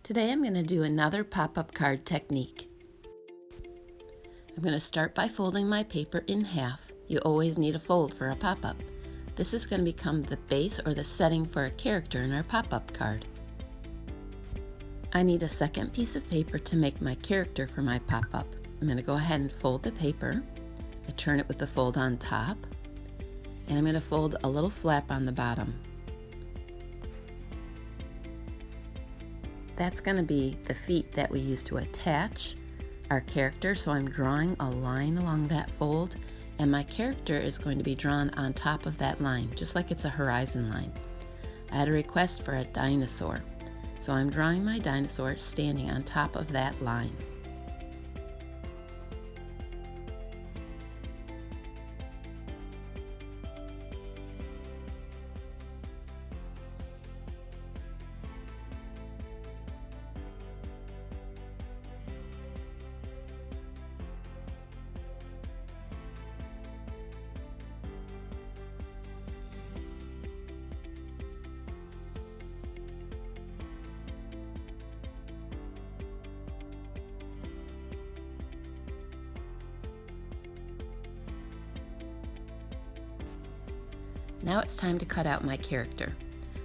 Today I'm going to do another pop-up card technique. I'm going to start by folding my paper in half. You always need a fold for a pop-up. This is going to become the base or the setting for a character in our pop-up card. I need a second piece of paper to make my character for my pop-up. I'm going to go ahead and fold the paper. I turn it with the fold on top, and I'm going to fold a little flap on the bottom. That's going to be the feet that we use to attach our character, so I'm drawing a line along that fold, and my character is going to be drawn on top of that line, just like it's a horizon line. I had a request for a dinosaur, so I'm drawing my dinosaur standing on top of that line. Now it's time to cut out my character.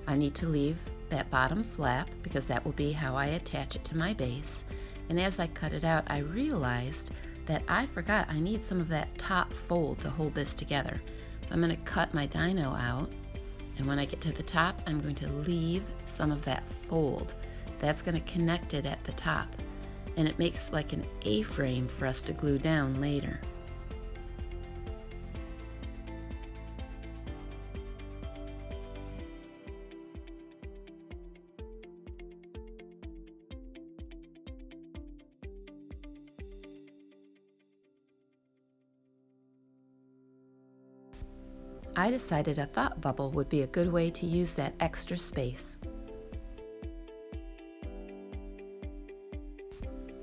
I need to leave that bottom flap because that will be how I attach it to my base. And as I cut it out, I realized that I forgot I need some of that top fold to hold this together. So I'm going to cut my dino out, and when I get to the top, I'm going to leave some of that fold. That's going to connect it at the top, and it makes like an A-frame for us to glue down later. I decided a thought bubble would be a good way to use that extra space.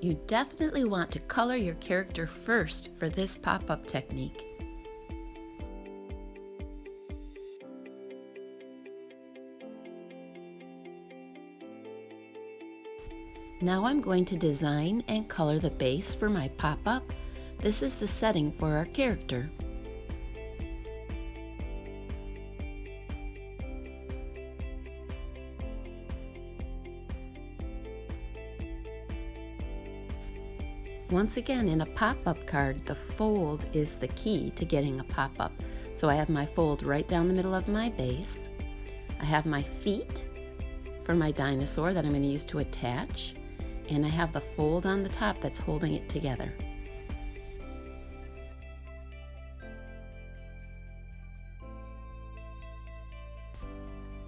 You definitely want to color your character first for this pop-up technique. Now I'm going to design and color the base for my pop-up. This is the setting for our character. Once again, in a pop-up card, the fold is the key to getting a pop-up. So I have my fold right down the middle of my base. I have my feet for my dinosaur that I'm going to use to attach, and I have the fold on the top that's holding it together.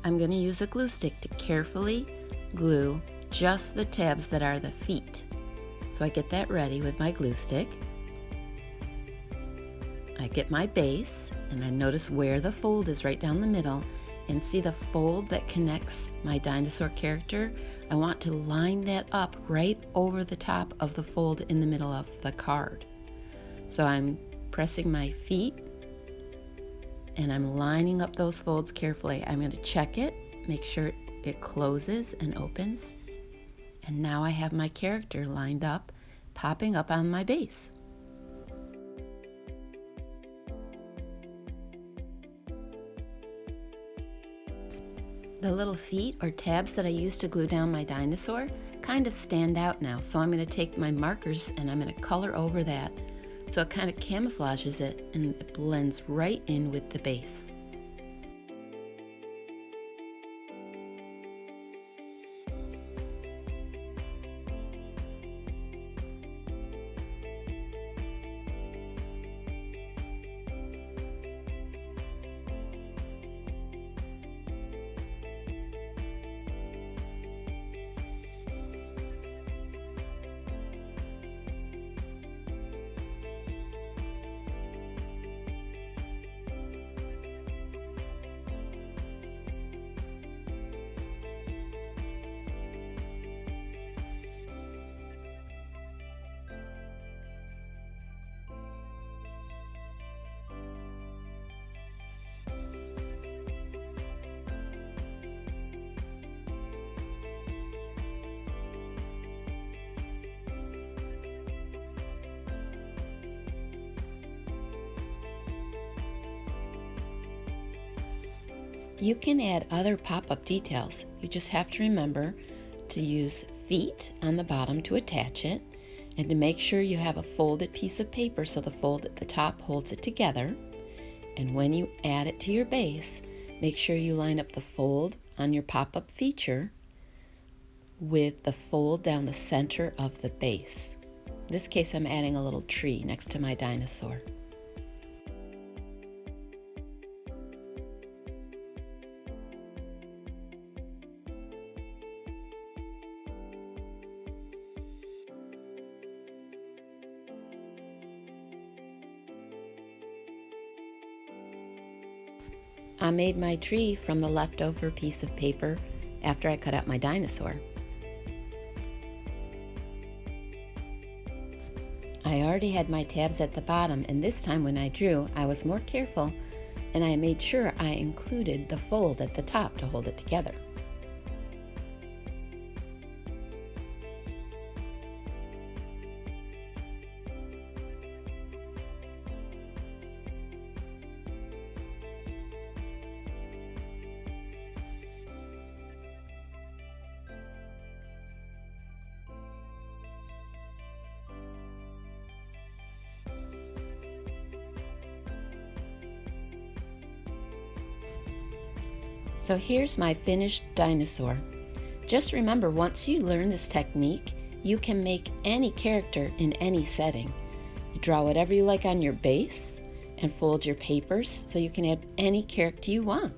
I'm going to use a glue stick to carefully glue just the tabs that are the feet. So I get that ready with my glue stick. I get my base, and I notice where the fold is right down the middle, and see the fold that connects my dinosaur character. I want to line that up right over the top of the fold in the middle of the card. So I'm pressing my feet, and I'm lining up those folds carefully. I'm going to check it, make sure it closes and opens. And now I have my character lined up, popping up on my base. The little feet or tabs that I used to glue down my dinosaur kind of stand out now, so I'm going to take my markers and I'm going to color over that so it kind of camouflages it and it blends right in with the base. You can add other pop-up details. You just have to remember to use feet on the bottom to attach it, and to make sure you have a folded piece of paper so the fold at the top holds it together. And when you add it to your base, make sure you line up the fold on your pop-up feature with the fold down the center of the base. In this case, I'm adding a little tree next to my dinosaur. I made my tree from the leftover piece of paper after I cut out my dinosaur. I already had my tabs at the bottom, and this time when I drew, I was more careful and I made sure I included the fold at the top to hold it together. So here's my finished dinosaur. Just remember, once you learn this technique, you can make any character in any setting. You draw whatever you like on your base and fold your papers so you can add any character you want.